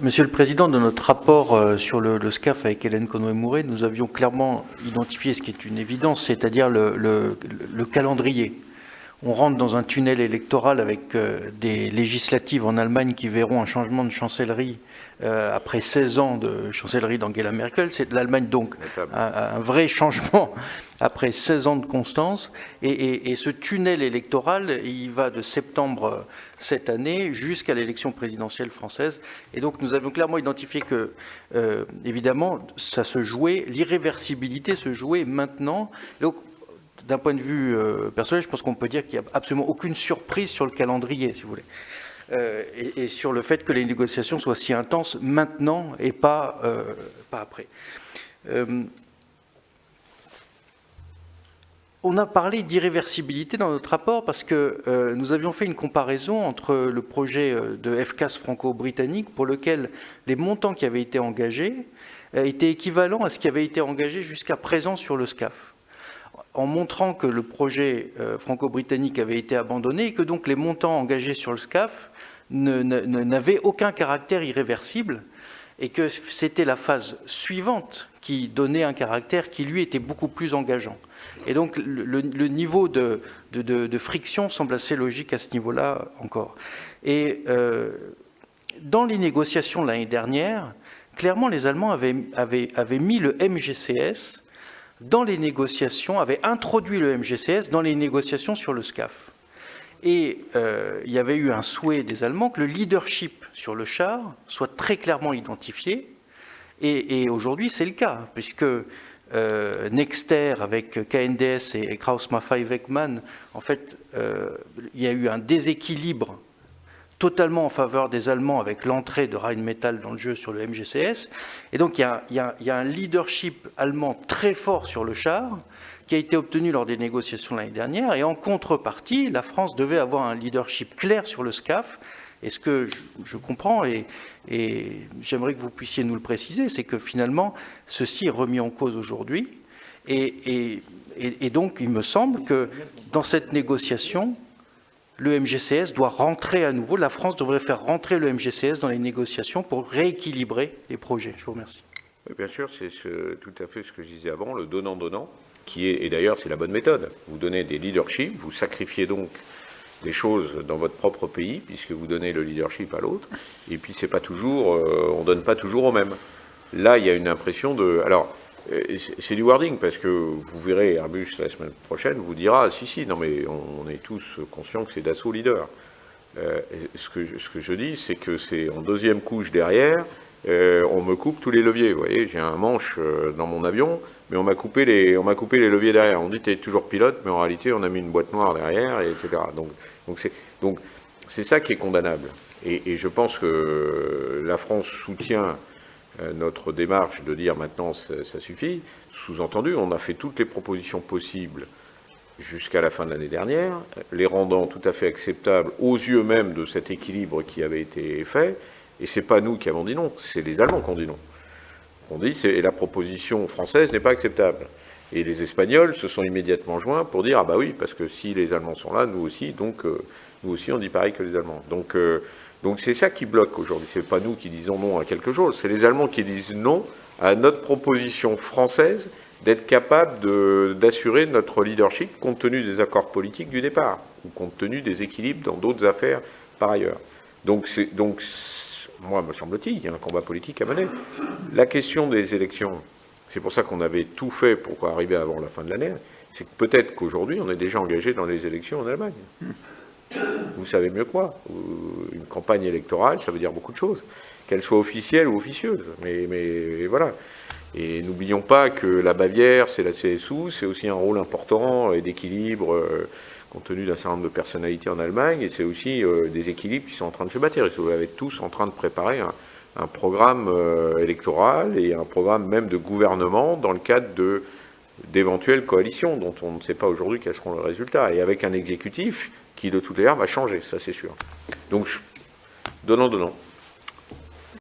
Monsieur le Président, dans notre rapport sur le SCAF avec Hélène Conway-Mouret, nous avions clairement identifié ce qui est une évidence, c'est-à-dire le calendrier. On rentre dans un tunnel électoral avec des législatives en Allemagne qui verront un changement de chancellerie après 16 ans de chancellerie d'Angela Merkel. C'est de l'Allemagne donc un vrai changement après 16 ans de constance. Et ce tunnel électoral, il va de septembre cette année jusqu'à l'élection présidentielle française. Et donc nous avions clairement identifié que, évidemment, ça se jouait, l'irréversibilité se jouait maintenant. Donc, d'un point de vue personnel, je pense qu'on peut dire qu'il n'y a absolument aucune surprise sur le calendrier, si vous voulez, et sur le fait que les négociations soient si intenses maintenant et pas après. On a parlé d'irréversibilité dans notre rapport parce que nous avions fait une comparaison entre le projet de FCAS franco-britannique pour lequel les montants qui avaient été engagés étaient équivalents à ce qui avait été engagé jusqu'à présent sur le SCAF, en montrant que le projet franco-britannique avait été abandonné et que donc les montants engagés sur le SCAF n'avaient aucun caractère irréversible et que c'était la phase suivante qui donnait un caractère qui, lui, était beaucoup plus engageant. Et donc le niveau de friction semble assez logique à ce niveau-là encore. Et dans les négociations l'année dernière, clairement, les Allemands avaient mis le MGCS dans les négociations, avait introduit le MGCS dans les négociations sur le SCAF. Et il y avait eu un souhait des Allemands que le leadership sur le char soit très clairement identifié. Et aujourd'hui, c'est le cas, puisque Nexter, avec KNDS et Krauss-Maffei-Wegmann, en fait, il y a eu un déséquilibre totalement en faveur des Allemands avec l'entrée de Rheinmetall dans le jeu sur le MGCS. Et donc il y a un leadership allemand très fort sur le char qui a été obtenu lors des négociations l'année dernière. Et en contrepartie, la France devait avoir un leadership clair sur le SCAF. Et ce que je comprends, et j'aimerais que vous puissiez nous le préciser, c'est que finalement, ceci est remis en cause aujourd'hui. Et donc, il me semble que dans cette négociation, le MGCS doit rentrer à nouveau, la France devrait faire rentrer le MGCS dans les négociations pour rééquilibrer les projets. Je vous remercie. Bien sûr, c'est tout à fait ce que je disais avant, le donnant-donnant, qui est, et d'ailleurs c'est la bonne méthode. Vous donnez des leaderships, vous sacrifiez donc des choses dans votre propre pays, puisque vous donnez le leadership à l'autre, et puis c'est pas toujours, on donne pas toujours au même. Là, il y a une impression de... Alors, c'est du wording, parce que vous verrez, Airbus, la semaine prochaine, vous dira, si, non mais on est tous conscients que c'est Dassault leader. Ce que je dis, c'est que c'est en deuxième couche derrière, on me coupe tous les leviers. Vous voyez, j'ai un manche dans mon avion, mais on m'a coupé les leviers derrière. On dit tu es toujours pilote, mais en réalité, on a mis une boîte noire derrière, etc. Donc c'est ça qui est condamnable. Et je pense que la France soutient notre démarche de dire maintenant ça suffit. Sous-entendu, on a fait toutes les propositions possibles jusqu'à la fin de l'année dernière, les rendant tout à fait acceptables aux yeux même de cet équilibre qui avait été fait. Et c'est pas nous qui avons dit non, c'est les Allemands qui ont dit non. On dit et la proposition française n'est pas acceptable. Et les Espagnols se sont immédiatement joints pour dire ah bah oui, parce que si les Allemands sont là, nous aussi, donc nous aussi on dit pareil que les Allemands. Donc c'est ça qui bloque aujourd'hui. C'est pas nous qui disons non à quelque chose, c'est les Allemands qui disent non à notre proposition française d'être capable d'assurer notre leadership compte tenu des accords politiques du départ ou compte tenu des équilibres dans d'autres affaires par ailleurs. Donc moi, me semble-t-il, il y a un combat politique à mener. La question des élections, c'est pour ça qu'on avait tout fait pour arriver avant la fin de l'année, c'est que peut-être qu'aujourd'hui, on est déjà engagé dans les élections en Allemagne. Vous savez mieux que moi. Une campagne électorale, ça veut dire beaucoup de choses. Qu'elle soit officielle ou officieuse. Mais voilà. Et n'oublions pas que la Bavière, c'est la CSU, c'est aussi un rôle important et d'équilibre compte tenu d'un certain nombre de personnalités en Allemagne, et c'est aussi des équilibres qui sont en train de se bâtir. Ils sont tous en train de préparer un programme électoral et un programme même de gouvernement dans le cadre d'éventuelles coalitions dont on ne sait pas aujourd'hui quels seront les résultats, et avec un exécutif qui, de toute manière, va changer, ça c'est sûr. Donc, donnant.